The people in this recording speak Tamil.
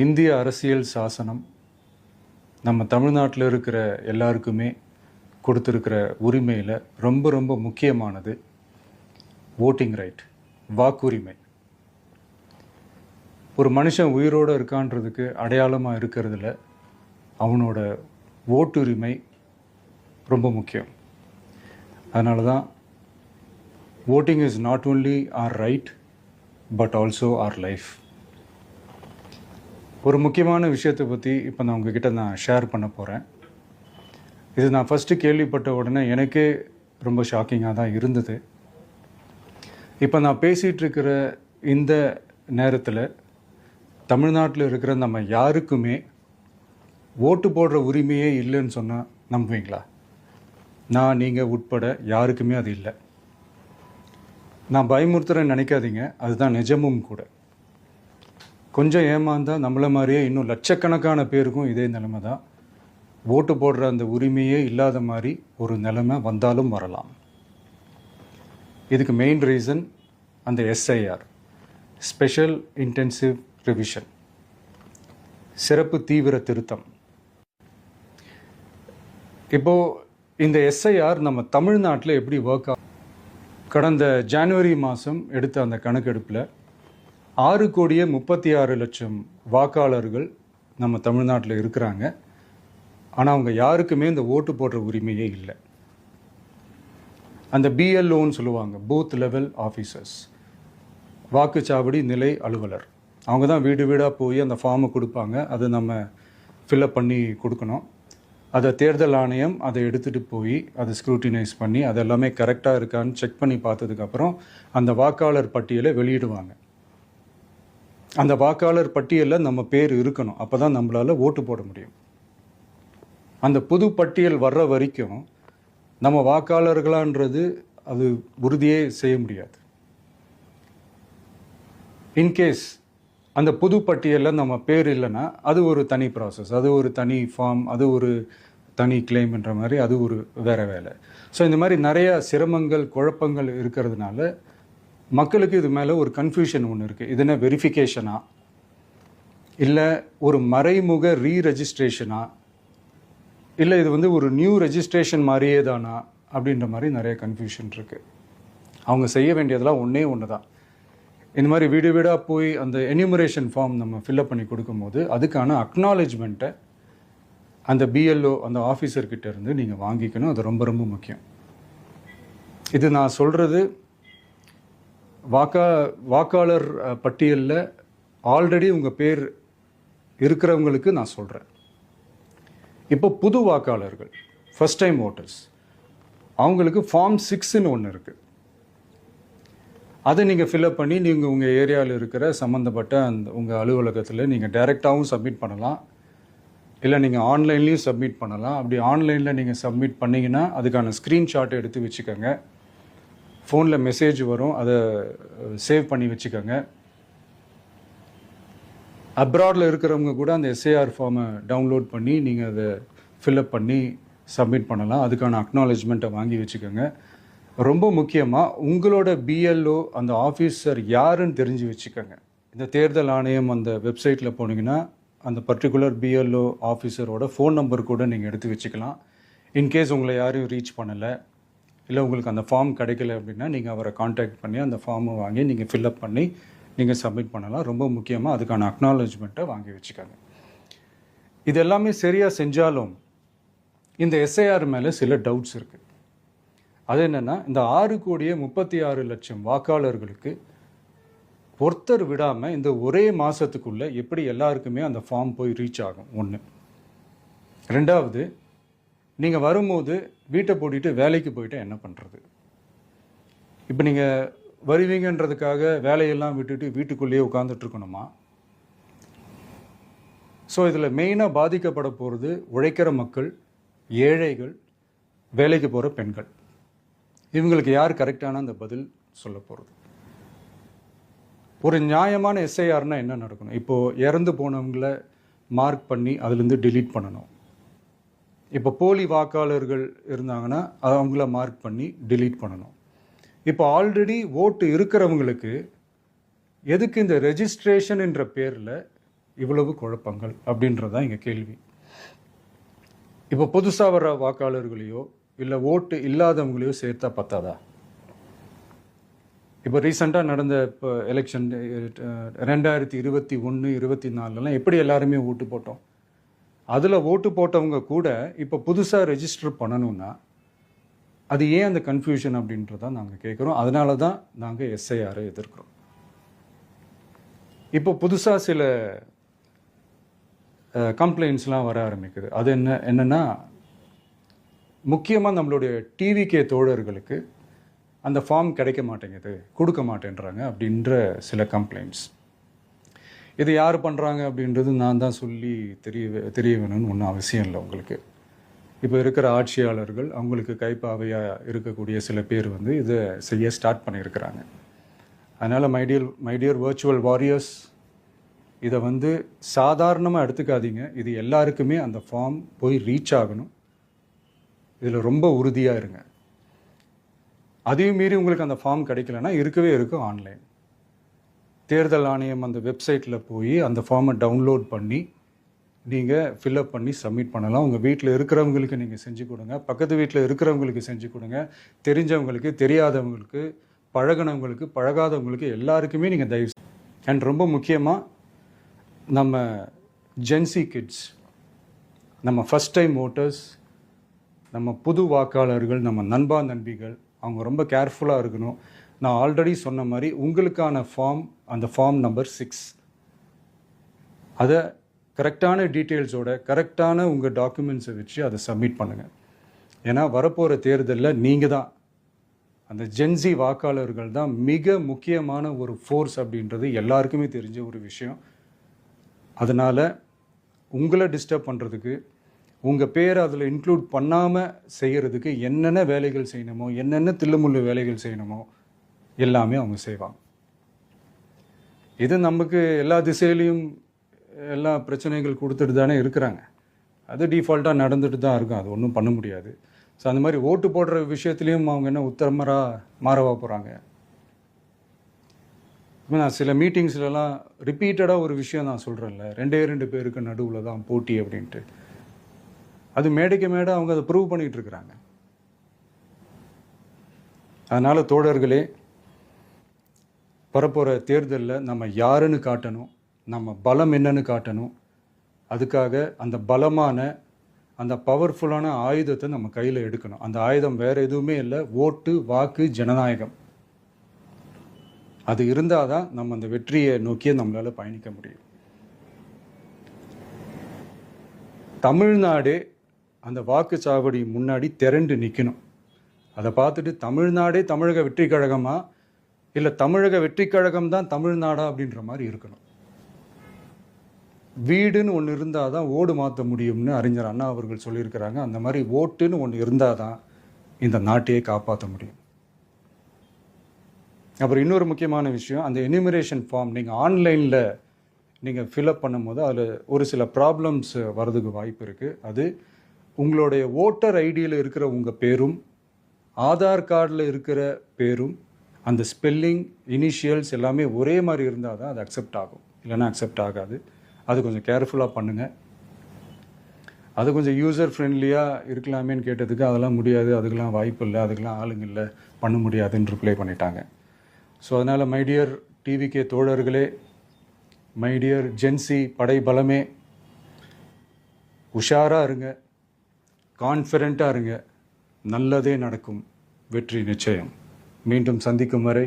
இந்திய அரசியல் சாசனம் நம்ம தமிழ்நாட்டில் இருக்கிற எல்லாருக்குமே கொடுத்துருக்கிற உரிமையில் ரொம்ப ரொம்ப முக்கியமானது ஓட்டிங் ரைட், வாக்குரிமை. ஒரு மனுஷன் உயிரோடு இருக்கான்றதுக்கு அடையாளமாக இருக்கிறதுல அவனோட ஓட்டுரிமை ரொம்ப முக்கியம். அதனால தான் voting is not only R right but also R life. ஒரு முக்கியமான விஷயத்தை பற்றி இப்போ நான் உங்ககிட்ட ஷேர் பண்ண போகிறேன். இது நான் ஃபஸ்ட்டு கேள்விப்பட்ட உடனே எனக்கே ரொம்ப ஷாக்கிங்காக தான் இருந்தது. இப்போ நான் பேசிகிட்ருக்கிற இந்த நேரத்தில் தமிழ்நாட்டில் இருக்கிற நம்ம யாருக்குமே ஓட்டு போடுற உரிமையே இல்லைன்னு சொன்னால் நம்புவீங்களா? நான் நீங்கள் உட்பட யாருக்குமே அது இல்லை. நான் பயமுறுத்துறேன்னு நினைக்காதீங்க, அதுதான் நிஜமும் கூட. கொஞ்சம் ஏமாந்தால் நம்மளை மாதிரியே இன்னும் லட்சக்கணக்கான பேருக்கும் இதே நிலைமை தான். ஓட்டு போடுற அந்த உரிமையே இல்லாத மாதிரி ஒரு நிலைமை வந்தாலும் வரலாம். இதுக்கு மெயின் ரீசன் அந்த எஸ்ஐஆர், ஸ்பெஷல் இன்டென்சிவ் ரிவிஷன், சிறப்பு தீவிர திருத்தம். இப்போது இந்த எஸ்ஐஆர் நம்ம தமிழ்நாட்டில் எப்படி ஒர்க் ஆகும்? கடந்த ஜனவரி மாதம் எடுத்த அந்த கணக்கெடுப்பில் 6,36,00,000 வாக்காளர்கள் நம்ம தமிழ்நாட்டில் இருக்கிறாங்க. ஆனால் அவங்க யாருக்குமே இந்த ஓட்டு போடுற உரிமையே இல்லை. அந்த பிஎல்ஓன்னு சொல்லுவாங்க, பூத் லெவல் ஆஃபீஸர்ஸ், வாக்குச்சாவடி நிலை அலுவலர். அவங்க தான் வீடு வீடாக போய் அந்த ஃபார்மை கொடுப்பாங்க. அதை நம்ம ஃபில்அப் பண்ணி கொடுக்கணும். அதை தேர்தல் ஆணையம் அதை எடுத்துகிட்டு போய் அதை ஸ்க்ரூட்டினைஸ் பண்ணி அது எல்லாமே கரெக்டாக இருக்கான்னு செக் பண்ணி பார்த்ததுக்கப்புறம் அந்த வாக்காளர் பட்டியலை வெளியிடுவாங்க. அந்த வாக்காளர் பட்டியலில் நம்ம பேர் இருக்கணும், அப்போ தான் நம்மளால் ஓட்டு போட முடியும். அந்த புது பட்டியல் வர்ற வரைக்கும் நம்ம வாக்காளர்களான்றது அது உறுதியே செய்ய முடியாது. இன்கேஸ் அந்த புது பட்டியலில் நம்ம பேர் இல்லைன்னா அது ஒரு தனி ப்ராசஸ், அது ஒரு தனி ஃபார்ம், அது ஒரு தனி கிளைம்ன்ற மாதிரி அது ஒரு வேறு வேலை. ஸோ இந்த மாதிரி நிறைய சிரமங்கள் குழப்பங்கள் இருக்கிறதுனால மக்களுக்கு இது மேலே ஒரு கன்ஃபியூஷன் ஒன்று இருக்குது. இது என்ன வெரிஃபிகேஷனா இல்லை ஒரு மறைமுக ரீரெஜிஸ்ட்ரேஷனா இல்லை இது வந்து ஒரு நியூ ரெஜிஸ்ட்ரேஷன் மாதிரியே தானா அப்படின்ற மாதிரி நிறைய கன்ஃபியூஷன் இருக்குது. அவங்க செய்ய வேண்டியதெல்லாம் ஒன்று தான். இந்த மாதிரி வீடு வீடாக போய் அந்த என்யூமரேஷன் ஃபார்ம் நம்ம ஃபில்அப் பண்ணி கொடுக்கும்போது அதுக்கான அக்னாலேஜ்மெண்ட்டை அந்த பிஎல்ஓ அந்த ஆஃபீஸர்கிட்ட இருந்து நீங்கள் வாங்கிக்கணும். அது ரொம்ப ரொம்ப முக்கியம். இது நான் சொல்கிறது வாக்காளர் பட்டியலில் ஆல்ரெடி உங்கள் பேர் இருக்கிறவங்களுக்கு நான் சொல்கிறேன். இப்போ புது வாக்காளர்கள், ஃபஸ்ட் டைம் ஓட்டர்ஸ், அவங்களுக்கு ஃபார்ம் 6ன்னு ஒன்று இருக்குது. அதை நீங்கள் ஃபில்அப் பண்ணி நீங்கள் உங்கள் ஏரியாவில் இருக்கிற சம்மந்தப்பட்ட அந்த உங்கள் அலுவலகத்தில் நீங்கள் டைரெக்டாகவும் சப்மிட் பண்ணலாம், இல்லை நீங்கள் ஆன்லைன்லேயும் சப்மிட் பண்ணலாம். அப்படி ஆன்லைனில் நீங்கள் சப்மிட் பண்ணிங்கன்னா அதுக்கான ஸ்க்ரீன்ஷாட்டை எடுத்து வச்சுக்கோங்க. ஃபோனில் மெசேஜ் வரும், அதை சேவ் பண்ணி வச்சுக்கோங்க. அப்ராடில் இருக்கிறவங்க கூட அந்த எஸ்ஏஆர் ஃபார்மை டவுன்லோட் பண்ணி நீங்கள் அதை ஃபில்அப் பண்ணி சப்மிட் பண்ணலாம். அதுக்கான அக்னாலேஜ்மெண்ட்டை வாங்கி வச்சுக்கோங்க. ரொம்ப முக்கியமாக உங்களோட பிஎல்ஓ அந்த ஆஃபீஸர் யாருன்னு தெரிஞ்சு வச்சுக்கோங்க. இந்த தேர்தல் ஆணையம் அந்த வெப்சைட்டில் போனீங்கன்னா அந்த பர்டிகுலர் பிஎல்ஓ ஆஃபீஸரோட ஃபோன் நம்பர் கூட நீங்கள் எடுத்து வச்சுக்கலாம். இன்கேஸ் உங்களை யாரையும் ரீச் பண்ணலை இல்லை உங்களுக்கு அந்த ஃபார்ம் கிடைக்கல அப்படின்னா நீங்கள் அவரை காண்டாக்ட் பண்ணி அந்த ஃபார்மை வாங்கி நீங்கள் ஃபில்அப் பண்ணி நீங்கள் சப்மிட் பண்ணலாம். ரொம்ப முக்கியமாக அதுக்கான அக்னாலேஜ்மெண்ட்டை வாங்கி வச்சுக்காங்க. இது எல்லாமே சரியாக செஞ்சாலும் இந்த எஸ்ஐஆர் மேலே சில டவுட்ஸ் இருக்குது. அது என்னென்னா, இந்த 6,36,00,000 வாக்காளர்களுக்கு ஒருத்தர் விடாமல் இந்த ஒரே மாதத்துக்குள்ளே எப்படி எல்லாருக்குமே அந்த ஃபார்ம் போய் ரீச் ஆகும்? ஒன்று. ரெண்டாவது, நீங்கள் வரும்போது வீட்டை பூட்டிட்டு வேலைக்கு போயிட்டு என்ன பண்ணுறது? இப்போ நீங்கள் வருவீங்கன்றதுக்காக வேலையெல்லாம் விட்டுட்டு வீட்டுக்குள்ளேயே உட்காந்துட்ருக்கணுமா? ஸோ இதில் மெயினாக பாதிக்கப்பட போகிறது உழைக்கிற மக்கள், ஏழைகள், வேலைக்கு போகிற பெண்கள். இவங்களுக்கு யார் கரெக்டான அந்த பதில் சொல்ல போகிறது? ஒரு நியாயமான எஸ்ஐஆர்னால் என்ன நடக்கணும்? இப்போது இறந்து போனவங்கள மார்க் பண்ணி அதுலேருந்து டிலீட் பண்ணணும். இப்போ போலி வாக்காளர்கள் இருந்தாங்கன்னா அவங்கள மார்க் பண்ணி டிலீட் பண்ணணும். இப்போ ஆல்ரெடி ஓட்டு இருக்கிறவங்களுக்கு எதுக்கு இந்த ரெஜிஸ்ட்ரேஷன் என்ற பேரில் இவ்வளவு குழப்பங்கள் அப்படின்றது தான் எங்கள் கேள்வி. இப்போ புதுசாக வர்ற வாக்காளர்களையோ இல்லை ஓட்டு இல்லாதவங்களையோ சேர்த்தா பத்தாதா? இப்போ ரீசெண்டாக நடந்த இப்போ எலெக்ஷன் 2021, 24 எப்படி எல்லாருமே ஓட்டு போட்டோம்? அதில் ஓட்டு போட்டவங்க கூட இப்போ புதுசாக ரெஜிஸ்டர் பண்ணணும்னா அது ஏன் அந்த கன்ஃபியூஷன் அப்படின்றதான் நாங்கள் கேட்குறோம். அதனால தான் நாங்கள் எஸ்ஐஆரை எதிர்க்கிறோம். இப்போ புதுசாக சில கம்ப்ளைண்ட்ஸ்லாம் வர ஆரம்பிக்குது. அது என்னென்னா முக்கியமாக நம்மளுடைய டிவிகே தோழர்களுக்கு அந்த ஃபார்ம் கிடைக்க மாட்டேங்குது, கொடுக்க மாட்டேன்றாங்க அப்படின்ற சில கம்ப்ளைண்ட்ஸ். இது யார் பண்ணுறாங்க அப்படின்றது நான் தான் சொல்லி தெரிய வேணும்னு ஒன்றும் அவசியம் இல்லை உங்களுக்கு. இப்போ இருக்கிற ஆட்சியாளர்கள் அவங்களுக்கு கைப்பாவையாக இருக்கக்கூடிய சில பேர் இதை செய்ய ஸ்டார்ட் பண்ணியிருக்கிறாங்க. அதனால் மைடியர் வர்ச்சுவல் வாரியர்ஸ், இதை சாதாரணமாக எடுத்துக்காதீங்க. இது எல்லாருக்குமே அந்த ஃபார்ம் போய் ரீச் ஆகணும். இதில் ரொம்ப உறுதியாக இருங்க. அதையும் மீறி உங்களுக்கு அந்த ஃபார்ம் கிடைக்கலன்னா இருக்கவே இருக்கும் ஆன்லைன். தேர்தல் ஆணையம் அந்த வெப்சைட்டில் போய் அந்த ஃபார்மை டவுன்லோட் பண்ணி நீங்கள் ஃபில்அப் பண்ணி சப்மிட் பண்ணலாம். உங்கள் வீட்டில் இருக்கிறவங்களுக்கு நீங்கள் செஞ்சு கொடுங்க, பக்கத்து வீட்டில் இருக்கிறவங்களுக்கு செஞ்சு கொடுங்க, தெரிஞ்சவங்களுக்கு, தெரியாதவங்களுக்கு, பழகினவங்களுக்கு, பழகாதவங்களுக்கு எல்லாருக்குமே நீங்கள் தயவு. அண்ட் ரொம்ப முக்கியமாக நம்ம ஜென்சி கிட்ஸ், நம்ம ஃபஸ்ட் டைம் ஓட்டர்ஸ், நம்ம புது வாக்காளர்கள், நம்ம நண்பா நண்பிகள், அவங்க ரொம்ப கேர்ஃபுல்லாக இருக்கணும். நான் ஆல்ரெடி சொன்ன மாதிரி உங்களுக்கான ஃபார்ம், அந்த ஃபார்ம் நம்பர் 6, அதை கரெக்டான டீட்டெயில்ஸோட கரெக்டான உங்கள் டாக்குமெண்ட்ஸை வச்சு அதை சப்மிட் பண்ணுங்கள். ஏன்னா வரப்போகிற தேர்தலில் நீங்கள் தான், அந்த ஜென்சி வாக்காளர்கள் தான் மிக முக்கியமான ஒரு ஃபோர்ஸ் அப்படின்றது எல்லாருக்குமே தெரிஞ்ச ஒரு விஷயம். அதனால் உங்களை டிஸ்டர்ப் பண்ணுறதுக்கு, உங்கள் பேரை அதில் இன்க்ளூட் பண்ணாமல் செய்கிறதுக்கு என்னென்ன வேலைகள் செய்யணுமோ, என்னென்ன தில்லுமுள்ளு வேலைகள் செய்யணுமோ எல்லாமே அவங்க செய்வாங்க. இது நமக்கு எல்லா திசையிலையும் எல்லா பிரச்சனைகள் கொடுத்துட்டு தானே இருக்கிறாங்க. அது டிஃபால்ட்டாக நடந்துட்டு தான் இருக்கும், அது ஒன்றும் பண்ண முடியாது. ஸோ அந்த மாதிரி ஓட்டு போடுற விஷயத்துலேயும் அவங்க என்ன உத்தரமராக மாறவா போகிறாங்க? இப்போ நான் சில மீட்டிங்ஸ்லலாம் ரிப்பீட்டடாக ஒரு விஷயம் நான் சொல்கிறேன்ல, 2 பேருக்கு நடுவில் தான் போட்டி அப்படின்ட்டு. அது மேடைக்கு மேடை அவங்க அதை ப்ரூவ் பண்ணிகிட்டு இருக்கிறாங்க. அதனால் தோழர்களே, வரப்போகிற தேர்தலில் நம்ம யாருன்னு காட்டணும், நம்ம பலம் என்னன்னு காட்டணும். அதுக்காக அந்த பலமான, அந்த பவர்ஃபுல்லான ஆயுதத்தை நம்ம கையில் எடுக்கணும். அந்த ஆயுதம் வேறு எதுவுமே இல்லை, ஓட்டு, வாக்கு, ஜனநாயகம். அது இருந்தால் தான் நம்ம அந்த வெற்றியை நோக்கியே நம்மளால் பயணிக்க முடியும். தமிழ்நாடே அந்த வாக்குச்சாவடி முன்னாடி திரண்டு நிற்கணும். அதை பார்த்துட்டு தமிழ்நாடே தமிழக வெற்றி கழகமா இல்லை தமிழக வெற்றி கழகம் தான் தமிழ்நாடா அப்படின்ற மாதிரி இருக்கணும். வீடுன்னு ஒன்று இருந்தால் தான் ஓடு மாற்ற முடியும்னு அறிஞர் அண்ணா அவர்கள் சொல்லியிருக்கிறாங்க. அந்த மாதிரி ஓட்டுன்னு ஒன்று இருந்தால் தான் இந்த நாட்டையே காப்பாற்ற முடியும். அப்புறம் இன்னொரு முக்கியமான விஷயம், அந்த எனிமரேஷன் ஃபார்ம் நீங்கள் ஆன்லைனில் நீங்கள் ஃபில்அப் பண்ணும்போது அதில் ஒரு சில ப்ராப்ளம்ஸ் வர்றதுக்கு வாய்ப்பு இருக்குது. அது உங்களுடைய ஓட்டர் ஐடியில் இருக்கிற உங்கள் பேரும் ஆதார் கார்டில் இருக்கிற பேரும் அந்த ஸ்பெல்லிங், இனிஷியல்ஸ் எல்லாமே ஒரே மாதிரி இருந்தால் தான் அது அக்செப்ட் ஆகும், இல்லைன்னா அக்செப்ட் ஆகாது. அது கொஞ்சம் கேர்ஃபுல்லாக பண்ணுங்கள். அது கொஞ்சம் யூசர் ஃப்ரெண்ட்லியாக இருக்கலாமேன்னு கேட்டதுக்கு அதெல்லாம் முடியாது, அதுக்கெல்லாம் வாய்ப்பு இல்லை, அதுக்கெல்லாம் ஆளுங்க இல்லை, பண்ண முடியாதுன்னு ரிப்ளை பண்ணிட்டாங்க. ஸோ அதனால் மைடியர் டிவிகே தோழர்களே, மைடியர் ஜென்சி படை பலமே, உஷாராக இருங்க, கான்ஃபிடென்ட்டாக இருங்க. நல்லதே நடக்கும். வெற்றி நிச்சயம். மீண்டும் சந்திக்கும் வரை